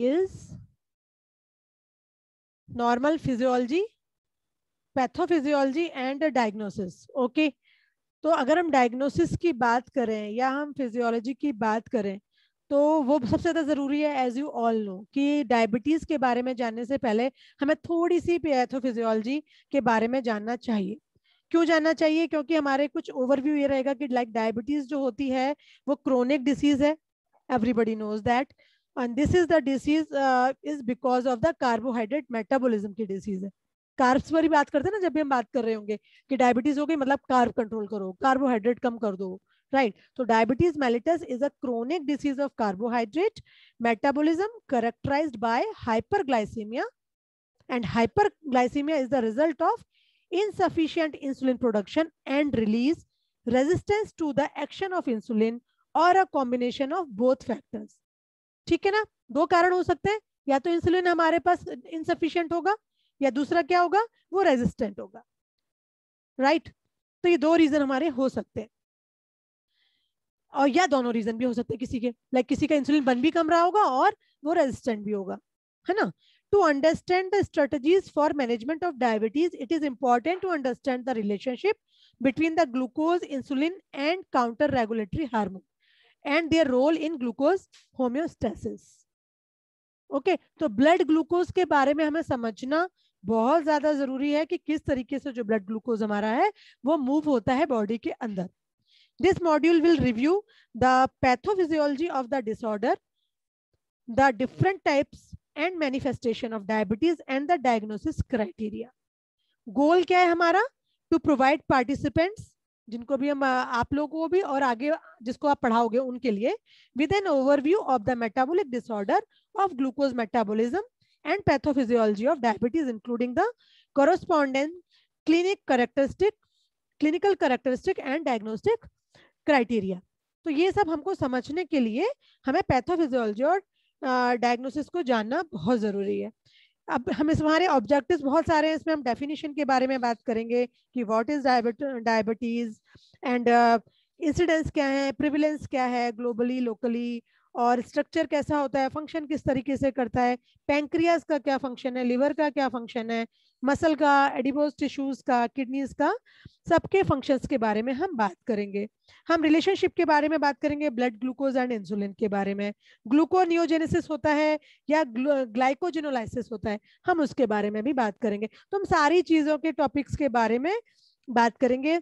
is normal physiology, pathophysiology and diagnosis. Okay, तो अगर हम डायग्नोसिस की बात करें या हम फिजियोलॉजी की बात करें तो वो सबसे ज़्यादा ज़रूरी है. एज यू ऑल नो कि डायबिटीज़ के बारे में जानने से पहले हमें थोड़ी सी पैथोफिजियोलॉजी के बारे में जानना चाहिए. क्यों जानना चाहिए? क्योंकि हमारे कुछ ओवरव्यू ये रहेगा कि लाइक डायबिटीज़ जो होती है वो क्रोनिक डिसीज़ है. Everybody knows that. And this is the disease is because of the carbohydrate metabolism की डिसीज है. कार्ब्स पर ही बात करते हैं ना जब भी हम बात कर रहे होंगे कि डायबिटीज हो गई मतलब कार्ब कंट्रोल करो, कार्बोहाइड्रेट कम कर दो, राइट. तो diabetes mellitus is a chronic disease of carbohydrate metabolism characterized by hyperglycemia, and hyperglycemia is the result of insufficient insulin production and release, resistance to the action of insulin, or a combination of both factors. ठीक है ना, दो कारण हो सकते हैं, या तो इंसुलिन हमारे पास इनसफिशिएंट होगा या दूसरा क्या होगा, वो रेजिस्टेंट होगा, राइट. तो ये दो रीजन हमारे हो सकते हैं, और या दोनों रीजन भी हो सकते हैं किसी के, लाइक किसी का इंसुलिन बन भी कम रहा होगा और वो रेजिस्टेंट भी होगा, है ना. To understand the strategies for management of diabetes, it is important to understand the relationship between the glucose, insulin, and counter-regulatory hormone and their role in glucose homeostasis. Okay, तो ब्लड ग्लूकोज के बारे में हमें समझना बहुत ज्यादा जरूरी है कि किस तरीके से जो ब्लड ग्लूकोज हमारा है वो मूव होता है बॉडी के अंदर. This module will review the pathophysiology of the disorder, the different types and manifestation of diabetes and the diagnosis criteria. गोल क्या है हमारा? To provide participants, जिनको भी हम आप लोगों को भी और आगे जिसको आप पढ़ाओगे उनके लिए, with an overview of the metabolic disorder of glucose metabolism and pathophysiology of diabetes, including the corresponding clinical characteristic and diagnostic criteria. तो ये सब हमको समझने के लिए हमें पैथोफिजियोलॉजी और डायग्नोसिस को जानना बहुत जरूरी है. अब हम हमारे ऑब्जेक्टिव्स बहुत सारे हैं, इसमें हम डेफिनेशन के बारे में बात करेंगे कि what is diabetes and incidence क्या है, प्रिविलेंस क्या है ग्लोबली लोकली, और स्ट्रक्चर कैसा होता है, फंक्शन किस तरीके से करता है, पैंक्रियाज का क्या फंक्शन है, लिवर का क्या फंक्शन है, मसल का, एडिपोज टिश्यूज का, किडनीज का, सबके फंक्शंस के बारे में हम बात करेंगे. हम रिलेशनशिप के बारे में बात करेंगे ब्लड ग्लूकोज एंड इंसुलिन के बारे में, ग्लूकोनियोजेनेसिस होता है या ग्लाइकोजिनोलाइसिस होता है, हम उसके बारे में भी बात करेंगे. तो हम सारी चीजों के टॉपिक्स के बारे में बात करेंगे.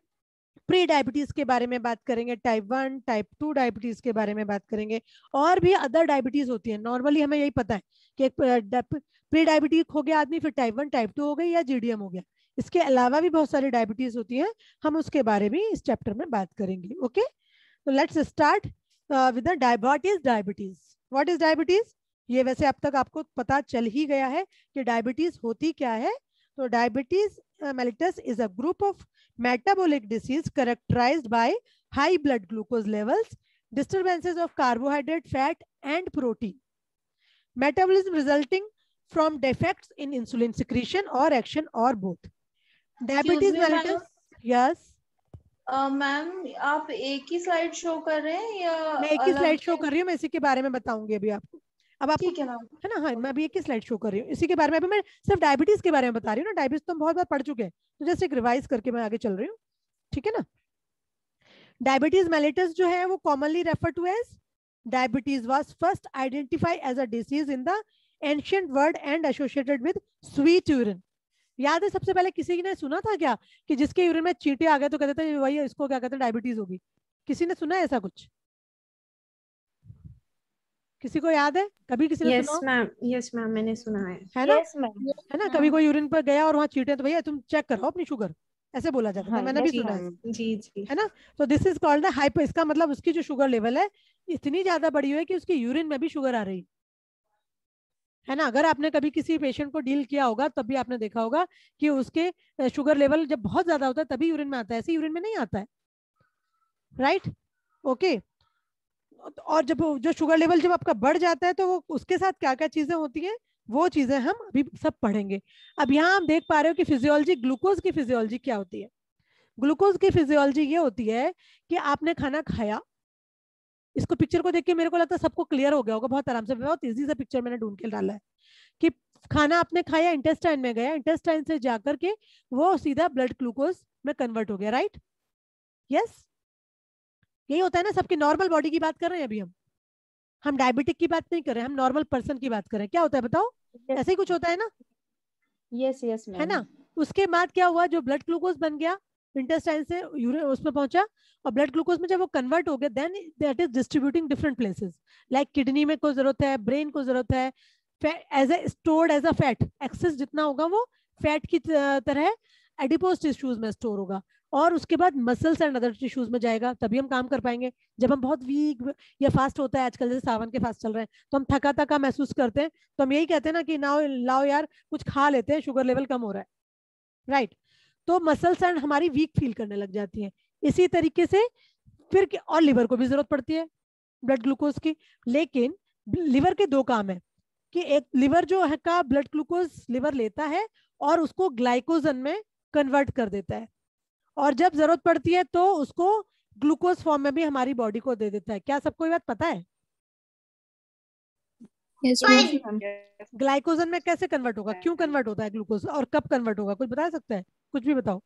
प्री डायबिटीज के बारे में बात करेंगे, टाइप 1 टाइप 2 डायबिटीज के बारे में बात करेंगे, और भी अदर डायबिटीज होती है. नॉर्मली हमें यही पता है कि एक प्री डायबिटीज हो गया आदमी, फिर टाइप 1 टाइप 2 हो गई या जीडीएम हो गया. इसके अलावा भी बहुत सारी डायबिटीज होती है, हम उसके बारे में इस चैप्टर में बात करेंगे. ओके, तो let's start with the what is diabetes. What is diabetes? ये वैसे अब तक आपको पता चल ही गया है कि डायबिटीज होती क्या है. तो diabetes mellitus is a group of metabolic disease characterized by high blood glucose levels, disturbances of carbohydrate, fat, and protein, metabolism resulting from defects in insulin secretion or action or both. Diabetes mellitus, yes. Ma'am आप एक ही slide show कर रहे हैं या? मैं एक ही slide show कर रही हूँ, मैं इसी के बारे में बताऊंगी अभी आपको. अब आपको ठीक है मैम, है ना. हाँ, मैं अभी एक ही स्लाइड शो कर रही हूँ इसी के बारे में. अभी मैं सिर्फ डायबिटीज के बारे में बता रही हूँ ना, डायबिटीज तो हम बहुत बार पढ़ चुके हैं, तो जस्ट एक रिवाइज करके मैं आगे चल रही हूँ. ठीक है ना. डायबिटीज मेलिटस जो है वो commonly refer to as diabetes was first identified as a disease in the ancient world and associated with sweet urine. याद है सबसे पहले किसी ने सुना था क्या कि जिसके यूरिन में चींटे आ गए तो कहते थे वही इसको क्या कहते हैं डायबिटीज होगी? किसी ने सुना है ऐसा कुछ? किसी को याद है? कभी किसी ने सुना? यस मैम मैंने सुना है ना. Yes ma'am. है ना, कभी कोई यूरिन पर गया और वहाँ चींटे तो भैया तुम चेक करो अपनी शुगर, ऐसे बोला जाता था. मैंने भी सुना है. जी जी, है ना. तो this is called the hyper. इसका मतलब उसकी जो शुगर लेवल है इतनी ज्यादा बढ़ी हुई है कि उसकी यूरिन में भी शुगर आ रही है ना. अगर आपने कभी किसी पेशेंट को डील किया होगा तब भी आपने देखा होगा कि उसके शुगर लेवल जब बहुत ज्यादा होता है तभी यूरिन में आता है, ऐसे यूरिन में नहीं आता है, राइट. ओके. और जब जो शुगर लेवल जब आपका बढ़ जाता है तो वो उसके साथ क्या क्या चीजें होती हैं वो चीजें हम अभी सब पढ़ेंगे. अब यहाँ हम देख पा रहे हो कि फिजियोलॉजी, ग्लूकोज की फिजियोलॉजी क्या होती है. ग्लूकोज की फिजियोलॉजी ये होती है कि आपने खाना खाया, इसको पिक्चर को देख के मेरे को लगता है सबको क्लियर हो गया होगा बहुत आराम से, बहुत इजी सा पिक्चर मैंने ढूंढ के डाला है कि खाना आपने खाया, इंटेस्टाइन में गया, इंटेस्टाइन से जाकर के वो सीधा ब्लड ग्लूकोज में कन्वर्ट हो गया, राइट? यस, यही होता है ना। सबकी नॉर्मल बॉडी की बात कर रहे हैं अभी हम डायबिटिक की बात नहीं कर रहे हैं, हम नॉर्मल पर्सन की बात कर रहे हैं। क्या होता है बताओ? ऐसे ही कुछ होता है ना? यस यस है ना? उसके बाद क्या हुआ, जो ब्लड ग्लूकोज बन गया इंटेस्टाइन से यूरिन उसमें पहुंचा, और ब्लड ग्लूकोज में जब वो कन्वर्ट हो गया, then that is distributing different places, like kidney में को जरूरत है, ब्रेन को जरूरत है, as a stored as a fat, excess जितना होगा वो फैट की तरह एडिपोज टिश्यूज में स्टोर होगा, और उसके बाद मसल्स एंड अदर टिश्यूज में जाएगा, तभी हम काम कर पाएंगे। जब हम बहुत वीक या फास्ट होता है, आजकल जैसे सावन के फास्ट चल रहे हैं, तो हम थका थका महसूस करते हैं, तो हम यही कहते हैं ना कि नाओ लाओ यार कुछ खा लेते हैं, शुगर लेवल कम हो रहा है, राइट? तो मसल्स एंड हमारी वीक फील करने लग जाती है। इसी तरीके से फिर और लिवर को भी जरूरत पड़ती है ब्लड ग्लूकोज की, लेकिन लिवर के दो काम है कि एक लिवर जो है का ब्लड ग्लूकोज लिवर लेता है और उसको ग्लाइकोजन में कन्वर्ट कर देता है, और जब जरूरत पड़ती है तो उसको ग्लूकोज फॉर्म में भी हमारी बॉडी को दे देता है। क्या सबको ये बात पता है? यस ग्लाइकोजन में कैसे कन्वर्ट होगा, क्यों कन्वर्ट होता है ग्लूकोज, और कब कन्वर्ट होगा, कुछ बता सकता है? कुछ भी बताओ।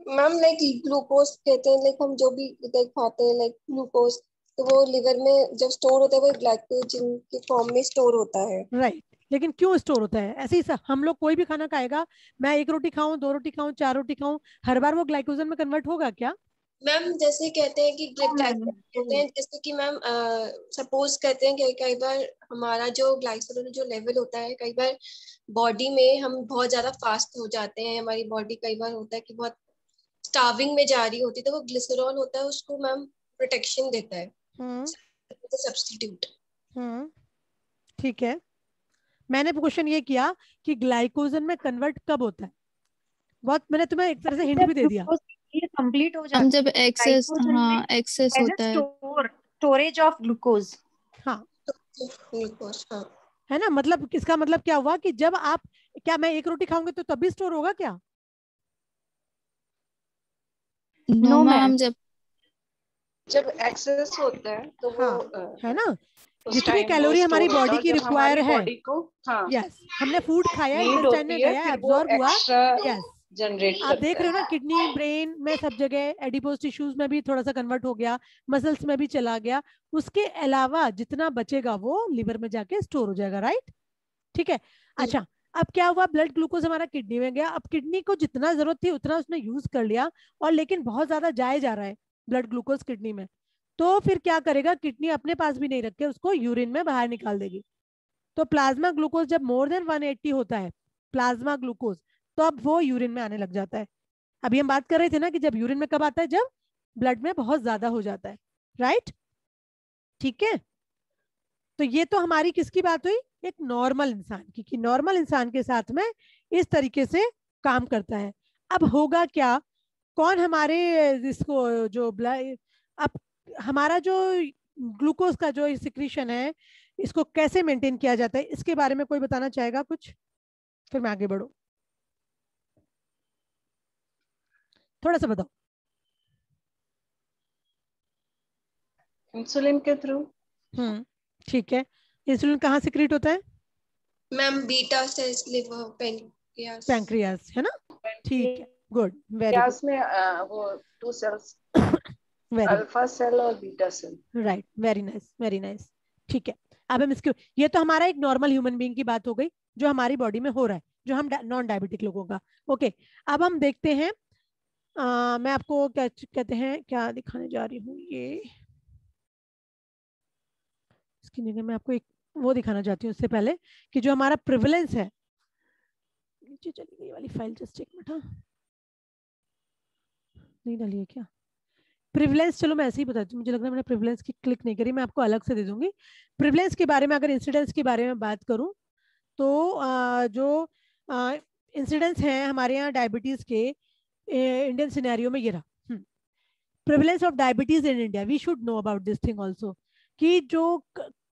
मैम लाइक ग्लूकोज कहते हैं, लाइक हम जो भी लाइक खाते हैं लाइक ग्लूकोज, तो वो लिवर में जब स्टोर होता है वो ग्लाइकोजन के फॉर्म में स्टोर होता है, राइट? लेकिन क्यों स्टोर होता है? ऐसे ही हम लोग कोई भी खाना खाएगा, मैं 1 रोटी खाऊं, 2 रोटी खाऊं, 4 रोटी खाऊं, हर बार वो ग्लाइकोजन में कन्वर्ट होगा क्या? मैम जैसे कहते हैं कि कहते हैं जैसे कि मैम सपोज करते हैं कि कई बार हमारा जो ग्लाइकोजन जो लेवल होता है, कई बार बॉडी में हम बहुत ज्यादा फास्ट हो जाते हैं, हमारी बॉडी कई बार होता है कि बहुत स्टार्विंग में जा रही होती है, तो वो ग्लिसरॉल होता है, उसको मैम प्रोटेक्शन देता है, सब्स्टिट्यूट। ठीक है, मैंने क्वेश्चन ये किया कि ग्लाइकोजन में कन्वर्ट कब होता है, बहुत मैंने तुम्हें एक तरह से हिंट भी दे दिया। ये कंप्लीट हो जाता हम जब एक्सेस एक्सेस होता है, स्टोरेज ऑफ ग्लूकोज। हाँ ग्लूकोज, हाँ है ना, मतलब इसका मतलब क्या हुआ कि जब आप, क्या मैं 1 रोटी खाऊंगी तो तभी स्टोर होगा क्या? नो मैम, जब एक्सेस होता है तो वो है ना, जितनी कैलोरी हमारी बॉडी की रिक्वायर है, यस, हमने फूड खाया, इंटेस्टाइन में गया, एब्जॉर्ब हुआ, यस, जनरेट आप देख रहे हो ना, किडनी ब्रेन में सब जगह, एडिपोज टिश्यूज में भी थोड़ा सा कन्वर्ट हो गया, मसल्स में भी चला गया, उसके अलावा जितना बचेगा वो लिवर में जाके स्टोर हो जाएगा, राइट? ठीक है, अच्छा, अब क्या हुआ, ब्लड ग्लूकोज हमारा किडनी में गया, अब किडनी को जितना जरूरत थी उतना उसने यूज कर लिया, और लेकिन बहुत ज्यादा जाए जा रहा है ब्लड ग्लूकोज किडनी में, तो फिर क्या करेगा, किडनी अपने पास भी नहीं रख के उसको यूरिन में बाहर निकाल देगी। तो प्लाज्मा ग्लूकोज जब मोर देन 180 होता है प्लाज्मा ग्लूकोज, तो अब वो यूरिन में आने लग जाता है। अभी हम बात कर रहे थे ना कि जब यूरिन में कब आता है, जब ब्लड में बहुत ज्यादा हो जाता है, राइट? ठीक है, तो ये तो हमारी किसकी बात हुई, एक नॉर्मल इंसान की, कि नॉर्मल इंसान के साथ में इस तरीके से काम करता है। अब होगा क्या, कौन हमारे इसको जो ब्लड, अब हमारा जो ग्लूकोज का जो सिक्रीशन है, इसको कैसे मेंटेन किया जाता है, इसके बारे में कोई बताना चाहेगा कुछ? फिर मैं आगे बढ़ू, थोड़ा सा बताओ। इंसुलिन के थ्रू। ठीक है, इंसुलिन कहाँ सिक्रीट होता है? Ma'am beta cells, liver, pancreas. Pancreas, है ना? ठीक है, गुड, वेरी गुड। में वो 2 सेल्स, वेरी अल्फा सेल और beta cell, right, very nice, very nice. ठीक है, अब हम इसके, ये तो हमारा एक नॉर्मल ह्यूमन बीइंग की बात हो गई जो हमारी बॉडी में हो रहा है, जो हम नॉन डायबिटिक लोगों का। ओके, अब हम देखते हैं, मैं आपको क्या कहते हैं, क्या दिखाने जा रही हूँ, ये इसकी जगह मैं आपको एक वो दिखाना चाहती हूँ उससे पहले, कि जो हमारा प्रिविलेंस है, नीचे चली गई वाली फाइल, जस्ट एक मिनट, हाँ नहीं डाली है क्या प्रिविलेंस? चलो मैं ऐसे ही बताती हूँ, मुझे लग रहा है मैंने प्रिविलेंस की क्लिक नहीं करी, मैं आपको अलग से दे दूंगी। प्रिविलेंस के बारे में, अगर इंसिडेंस के बारे में बात करूँ तो जो इंसिडेंस हैं हमारे यहाँ डायबिटीज के इंडियन सिनेरियो में, ये रहा prevalence of diabetes in India. We should know about this thing also, कि जो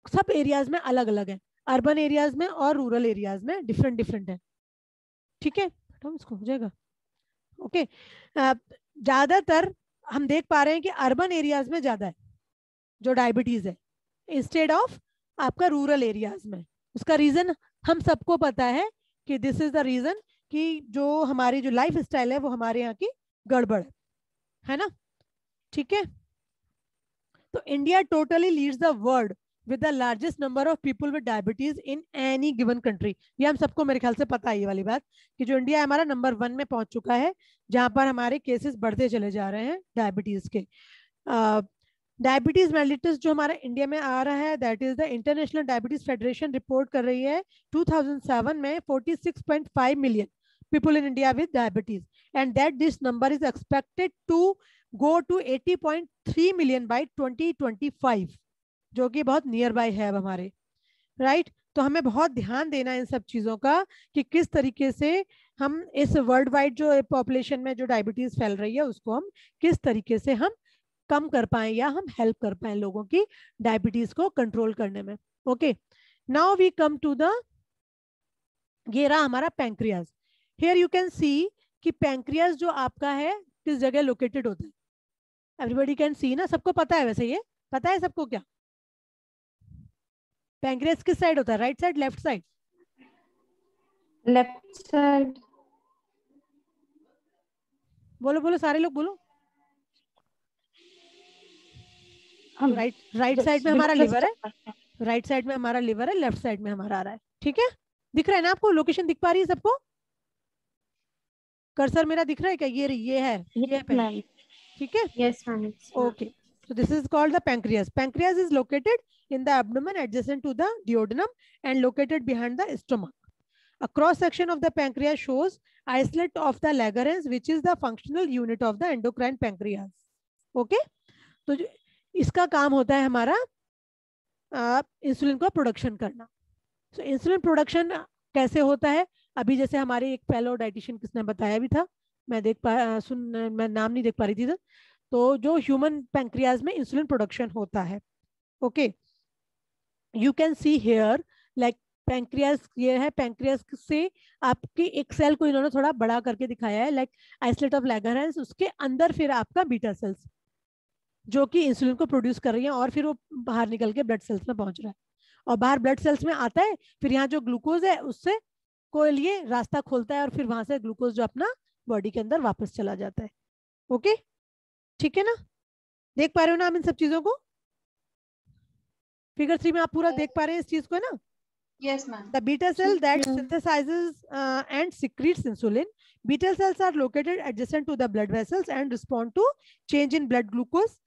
सब एरियाज में अलग अलग है, अर्बन एरियाज में और रूरल एरियाज में डिफरेंट डिफरेंट है। ठीक है, इसको हो जाएगा। ओके, ज्यादातर हम देख पा रहे हैं कि अर्बन एरियाज में ज्यादा है जो डायबिटीज है इंस्टेड ऑफ आपका रूरल एरियाज में। उसका रीजन हम सबको पता है कि दिस इज द रीजन कि जो हमारी जो लाइफ स्टाइल है वो हमारे यहाँ की गड़बड़ है ना। ठीक है, तो India totally leads the world with the largest number of people with diabetes in any given country। ये हम सबको मेरे ख्याल से पता है ये वाली बात कि जो इंडिया हमारा नंबर 1 में पहुंच चुका है जहां पर हमारे केसेस बढ़ते चले जा रहे हैं डायबिटीज के। डायबिटीज मेलिटस जो हमारा इंडिया में आ रहा है that is the international diabetes federation report कर रही है 2007 में 46.5 million people in India with diabetes and that this number is expected to go to 80.3 million by 2025 जो कि बहुत नियर बाय है अब हमारे राइट। तो हमें बहुत ध्यान देना है इन सब चीजों का कि किस तरीके से हम इस वर्ल्ड वाइड जो पॉपुलेशन में जो डायबिटीज फैल रही है उसको हम किस तरीके से हम कम कर पाए या हम हेल्प कर पाए लोगों की डायबिटीज को कंट्रोल करने में। Okay, now we come to the ये रहा हमारा pancreas. Here you can see कि पैंक्रियाज जो आपका है किस जगह लोकेटेड होता है। एवरीबॉडी कैन सी ना, सबको पता है वैसे, ये पता है सबको क्या पैंक्रियाज किस साइड होता है, right side left side? Left side. बोलो बोलो सारे लोग बोलो। राइट साइड में हमारा लिवर है, राइट साइड में हमारा लिवर है, लेफ्ट साइड में हमारा आ रहा है। ठीक है, दिख रहा है ना आपको, लोकेशन दिख पा रही है सबको? कर्सर मेरा दिख रहा है क्या? ये है ठीक है। Yes ma'am. Okay, so this is called the pancreas. Pancreas is located in the abdomen adjacent to the duodenum and located behind the stomach. A cross section of the pancreas shows isolate of the Langerhans, which is the functional unit of the endocrine pancreas. Okay, तो इसका काम होता है हमारा insulin को production करना। So insulin production कैसे होता है? अभी जैसे हमारे एक फेलो डाइटिशियन किसने बताया भी था, मैं नाम नहीं देख पा रही थी तो जो ह्यूमन पैंक्रियाज में इंसुलिन प्रोडक्शन होता है। Okay, you can see here like pancreas, ये है पैंक्रियाज से आपकी एक सेल को इन्होंने थोड़ा बड़ा करके दिखाया है लाइक आइसोलेट ऑफ लैंगरहैंस, उसके अंदर फिर आपका बीटा सेल्स जो कि इंसुलिन को प्रोड्यूस कर रही है और फिर वो बाहर निकल के ब्लड सेल्स में पहुंच रहा है और बाहर ब्लड सेल्स में आता है, फिर यहाँ जो ग्लूकोज है उससे को लिए रास्ता खोलता है और फिर वहां से ग्लूकोज जो अपना बॉडी के अंदर वापस चला जाता है। ओके, ठीक है ना, देख पा रहे हो ना आप इन सब चीजों को? फिगर 3 में आप पूरा देख पा रहे हैं इस चीज को, है ना? Yes, ma'am. The beta cell that synthesizes and secretes insulin. Beta cells are located adjacent to the blood vessels and respond to change in blood glucose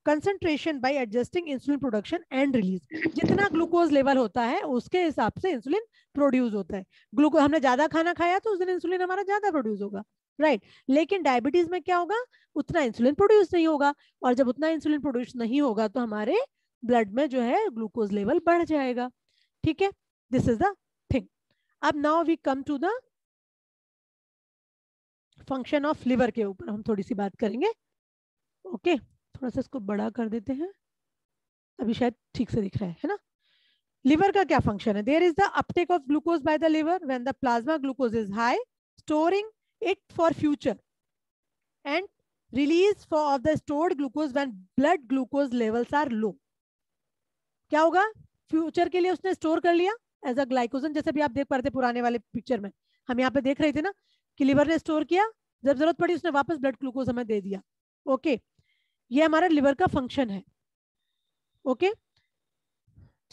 concentration by adjusting insulin production and release. जितना glucose level होता है उसके हिसाब से insulin produce होता है। Glucose हमने ज्यादा खाना खाया तो उस दिन इंसुलिन हमारा ज्यादा प्रोड्यूस होगा, राइट। लेकिन डायबिटीज में क्या होगा, उतना इंसुलिन प्रोड्यूस नहीं होगा और जब उतना इंसुलिन प्रोड्यूस नहीं होगा तो हमारे ब्लड में जो है ग्लूकोज लेवल बढ़ जाएगा। ठीक है, दिस इज द थिंग। अब now we come to the function of liver के ऊपर हम थोड़ी सी बात करेंगे। ओके, थोड़ा सा इसको बड़ा कर देते हैं, अभी शायद ठीक से दिख रहा है ना। लिवर का क्या फंक्शन है? There is the uptake of glucose by the liver when the plasma glucose is high, storing it for future and release for of the stored glucose when blood glucose levels are low। क्या होगा? Future के लिए उसने store कर लिया as a glycogen, जैसे भी आप देख पा रहे थे पुराने वाले पिक्चर में, हम यहाँ पे देख रहे थे ना कि लिवर ने स्टोर किया, जब जरूरत पड़ी उसने वापस ब्लड ग्लूकोज हमें दे दिया। ओके, ये हमारा लिवर का फंक्शन है। Okay,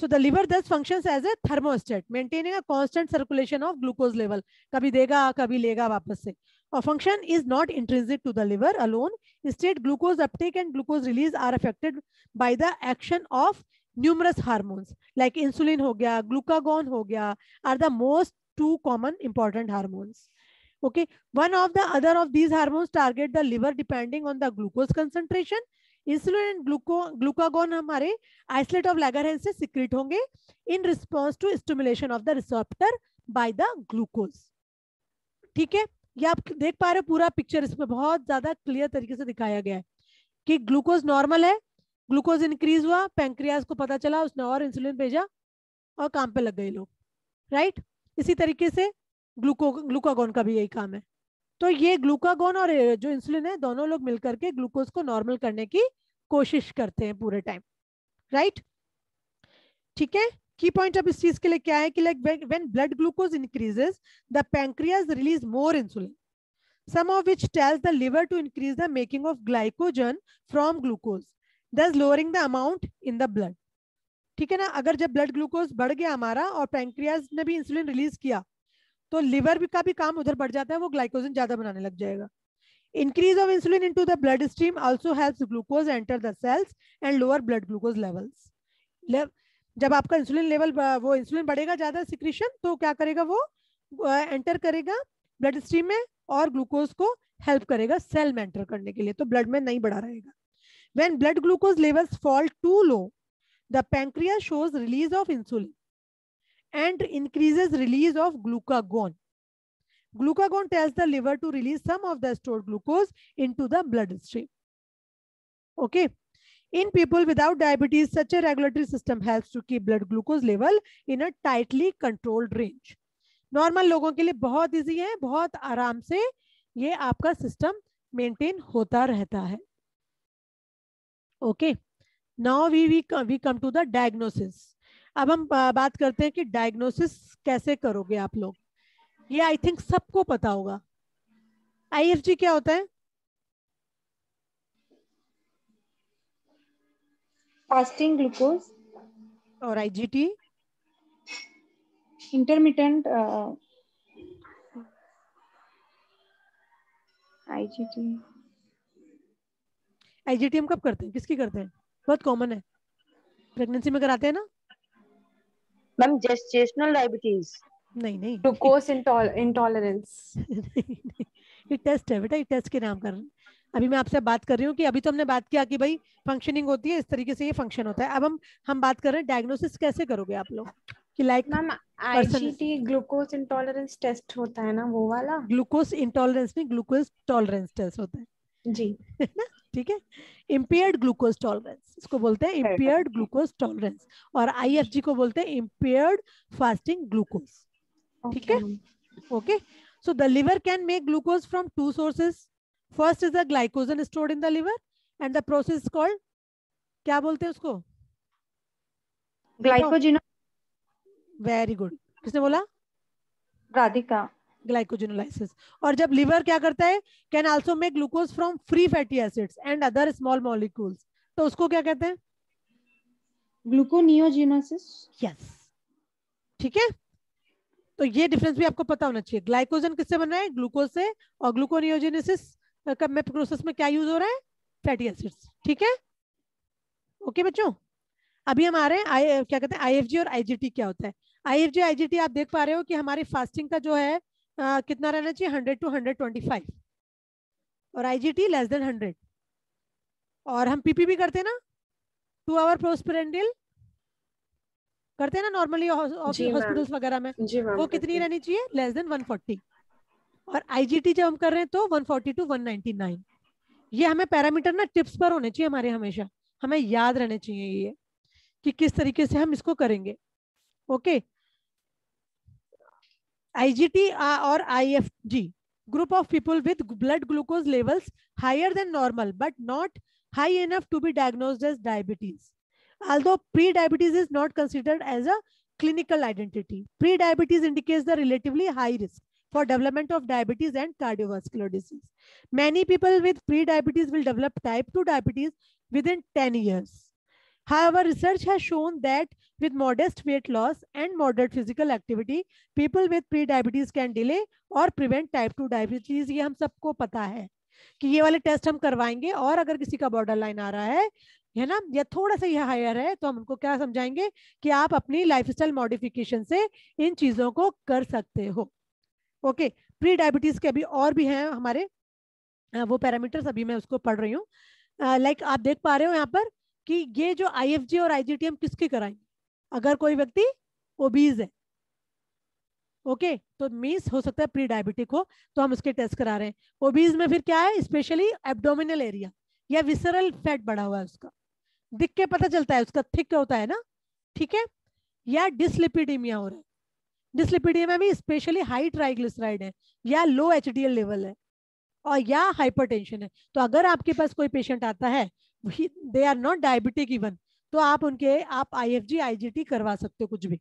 so the liver thus functions as a thermostat maintaining a constant circulation of glucose level। कभी देगा कभी लेगा वापस से। और function is not intrinsic to the liver alone, instead glucose uptake and glucose release are affected by the action of numerous hormones like insulin हो गया, glucagon हो गया, are the most two common important hormones। Okay, one of the other of these hormones target the liver depending on the glucose concentration। Insulin and glucagon हमारे isolate of Langerhans से secrete होंगे in response to stimulation of the receptor by the glucose. ठीक है, ये आप देख पा रहे हो पूरा पिक्चर, इसमें बहुत ज्यादा क्लियर तरीके से दिखाया गया है कि ग्लूकोज नॉर्मल है, ग्लूकोज इंक्रीज हुआ, पैंक्रियाज को पता चला, उसने और इंसुलिन भेजा और काम पे लग गए लोग, राइट। इसी तरीके से ग्लूकागोन का भी यही काम है। तो ये ग्लूकागोन और जो इंसुलिन है दोनों लोग मिलकर के ग्लूकोज को नॉर्मल करने की कोशिश करते हैं पूरे टाइम, राइट? ठीक है, की पॉइंट अब इस चीज के लिए क्या है कि like when blood glucose increases the pancreas release more insulin, some of which tells the liver to increase the making of glycogen from glucose, thus lowering the amount in the blood. ठीक है ना, अगर जब blood glucose बढ़ गया हमारा और pancreas ने भी इंसुलिन रिलीज किया तो लिवर भी का भी काम उधर बढ़ जाता है, वो ग्लाइकोजन ज्यादा बनाने लग जाएगा. Increase of insulin into the blood stream also helps glucose enter the cells and lower blood glucose levels. जब आपका इंसुलिन लेवल, वो इंसुलिन बढ़ेगा ज्यादा सिक्रीशन, तो क्या करेगा, वो एंटर करेगा ब्लड स्ट्रीम में और ग्लूकोज को हेल्प करेगा सेल में एंटर करने के लिए, तो ब्लड में नहीं बढ़ा रहेगा. When blood glucose levels fall too low, the pancreas shows release of insulin and increases release of glucagon. Glucagon tells the liver to release some of the stored glucose into the bloodstream. Okay. In people without diabetes, such a regulatory system helps to keep blood glucose level in a tightly controlled range. Normal लोगों के लिए बहुत easy है, बहुत आराम से ये आपका सिस्टम मेंटेन होता रहता है. Okay, now we come to the diagnosis. अब हम बात करते हैं कि डायग्नोसिस कैसे करोगे आप लोग. ये आई थिंक सबको पता होगा. IFG क्या होता है? Fasting glucose. और IGT? Intermittent IGT. IGT हम कब करते हैं, किसकी करते हैं? बहुत कॉमन है, प्रेगनेंसी में कराते हैं ना मैम. Gestational diabetes. नहीं नहीं, ग्लूकोज इंटॉलरेंस. ये टेस्ट है बेटा, ये टेस्ट के नाम कर. अभी मैं आपसे बात कर रही हूँ कि अभी तो हमने बात किया कि भाई फंक्शनिंग होती है, इस तरीके से ये फंक्शन होता है. अब हम बात कर रहे हैं डायग्नोसिस कैसे करोगे आप लोग कि like ma'am IGT glucose intolerance test होता है ना, वो वाला. ग्लूकोज इंटॉलरेंस नहीं, ग्लूकोज टॉलरेंस टेस्ट होता है जी. ना, ठीक है. इम्पेयर्ड ग्लूकोज टॉलरेंस इसको बोलते हैं, इम्पेयर्ड ग्लूकोज टॉलरेंस. और IFG को बोलते हैं इम्पेयर्ड फास्टिंग ग्लूकोज. ठीक है, okay. So the liver can make glucose from two sources. First is the glycogen stored in the liver and the process called, क्या बोलते हैं उसको? ग्लाइकोजिनो. वेरी गुड, किसने बोला? राधिका. ग्लाइकोजिनोलाइसिस. और जब लिवर क्या करता है, can also make glucose from free fatty acids and other small molecules, तो उसको क्या कहते हैं? ग्लूकोनियोजेनेसिस. यस, ठीक है. तो ये डिफरेंस भी आपको पता होना चाहिए. ग्लाइकोजन किससे बन रहा है? ग्लूकोज से. और ग्लूकोनियोजेनेसिस में प्रोसेस में क्या यूज हो रहा है? Fatty acids. ठीक है, ओके बच्चों. अभी हम आ रहे हैं क्या कहते हैं IFG और IGT क्या होता है. IFG IGT आप देख पा रहे हो कि हमारी फास्टिंग का जो है कितना रहना चाहिए, 100 to 125, और IGT लेस देन 100. और हम PP भी करते हैं ना, 2 hour पोस्टप्रेंडियल करते हैं ना नॉर्मली हॉस्पिटल्स वगैरह में, वो कितनी रहनी चाहिए? Less than 140. और IGT जब हम कर रहे हैं तो 140 to 199. ये हमें पैरामीटर ना टिप्स पर होने चाहिए हमारे, हमेशा हमें याद रहने चाहिए ये कि किस तरीके से हम इसको करेंगे. ओके. IGT और IFG, group of people with blood glucose levels higher than normal but not high enough to be diagnosed as diabetes. Although pre-diabetes is not considered as a clinical identity, pre-diabetes indicates the relatively high risk for development of diabetes and cardiovascular disease. Many people with pre-diabetes will develop type 2 diabetes within 10 years. However, research has shown that with modest weight loss and moderate physical activity, people with pre-diabetes can delay or prevent type 2 diabetes. ये हम सबको पता है कि ये वाले test हम करवाएंगे, और अगर किसी का बॉर्डर लाइन आ रहा है ना, या थोड़ा सा ये हायर है, तो हम उनको क्या समझाएंगे कि आप अपनी लाइफस्टाइल मॉडिफिकेशन से इन चीजों को कर सकते हो. ओके. प्री डायबिटीज के अभी और भी हैं हमारे वो पैरामीटर्स, अभी मैं उसको पढ़ रही हूँ. लाइक आप देख पा रहे हो यहाँ पर कि ये जो IFG और IGT हम किसके कराएंगे? अगर कोई व्यक्ति ओबीज है, ओके, तो मीन्स हो सकता है प्री डायबिटिक हो, तो हम उसके टेस्ट करा रहे हैं. ओबीज में फिर क्या है? स्पेशली एब्डोमिनल एरिया या विसरल फैट बढ़ा हुआ है, उसका दिख के पता चलता है, उसका थिक होता है ना, ठीक है. या डिसलिपिडीमिया हो रहा है. डिसलिपिडीमिया में स्पेशली हाई ट्राइग्लिसराइड है या लो HDL लेवल है, और या हाइपरटेंशन है। तो अगर आपके पास कोई पेशेंट आता है, they are not diabetic even, तो आप उनके आप IFG IGT करवा सकते हो कुछ भी,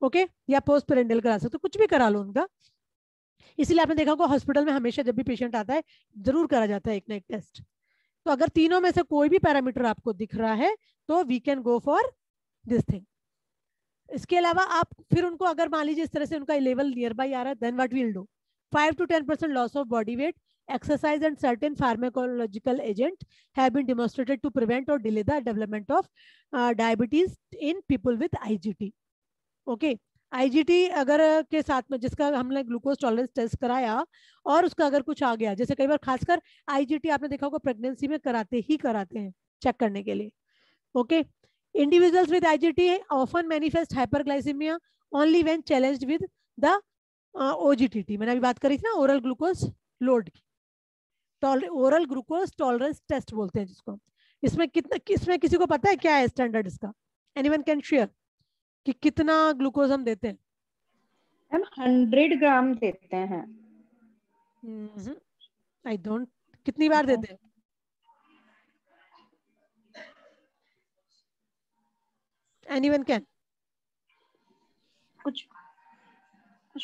ओके, या पोस्ट पेरेंटल करा सकते हो, कुछ भी करा लो उनका। इसीलिए आपने देखा होगा हॉस्पिटल में हमेशा जब भी पेशेंट आता है जरूर करा जाता है एक ना एक टेस्ट। तो अगर तीनों में से कोई भी पैरामीटर आपको दिख रहा है तो we can go for this thing. इसके अलावा आप फिर उनको अगर मान लीजिए इस तरह से उनका लेवल नियर बाई आ रहा है, then what we will do, 5 to 10% loss of body weight, exercise and certain pharmacological agent have been demonstrated to prevent or delay the development of diabetes in people with IGT. Okay, IGT अगर के साथ में जिसका हमने glucose tolerance test कराया और उसका अगर कुछ आ गया, जैसे कई बार खासकर IGT आपने देखा होगा प्रेगनेंसी में कराते हैं चेक करने के लिए। Okay, individuals with IGT often manifest hyperglycemia only when challenged with the OGTT, मैंने अभी बात करी थी ना, ओरल ग्लूकोज लोड की, ओरल ग्लूकोज टॉलरेंस टेस्ट बोलते हैं जिसको। इसमें किसी को पता है क्या है स्टैंडर्ड इसका? एनीवन कैन शेयर कि कितना ग्लूकोज हम देते हैं? हम 100 ग्राम देते हैं। आई डोंट, कितनी बार देते हैं? Anyone can? कुछ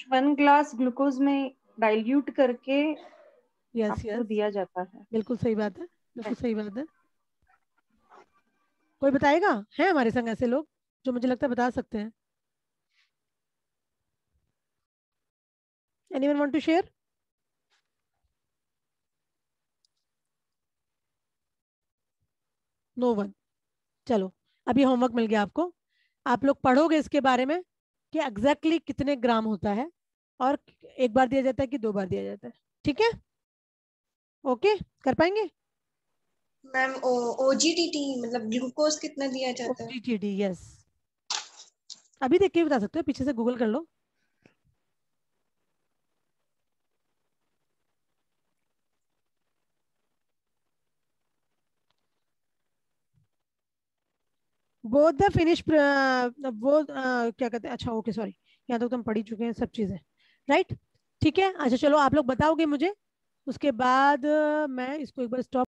1 ग्लास ग्लूकोज में डाइल्यूट करके आपको दिया जाता है। बिल्कुल सही बात है, बिल्कुल सही बात है। कोई बताएगा? है हमारे संग ऐसे लोग जो मुझे लगता है बता सकते हैं? Anyone want to share? No one. चलो, अभी होमवर्क मिल गया आपको, आप लोग पढ़ोगे इसके बारे में कि एग्जैक्टली कितने ग्राम होता है और एक बार दिया जाता है कि 2 बार दिया जाता है। ठीक है, ओके, कर पाएंगे? मैम OGTT मतलब ग्लूकोज कितना दिया जाता है? OGTT, यस, अभी देख के बता सकते हो, पीछे से गूगल कर लो। बोथ द फिनिश वो क्या कहते हैं, अच्छा ओके सॉरी, यहाँ तक तो हम पढ़ ही चुके हैं सब चीजें, राइट? ठीक है, अच्छा चलो आप लोग बताओगे मुझे, उसके बाद मैं इसको एक बार स्टॉप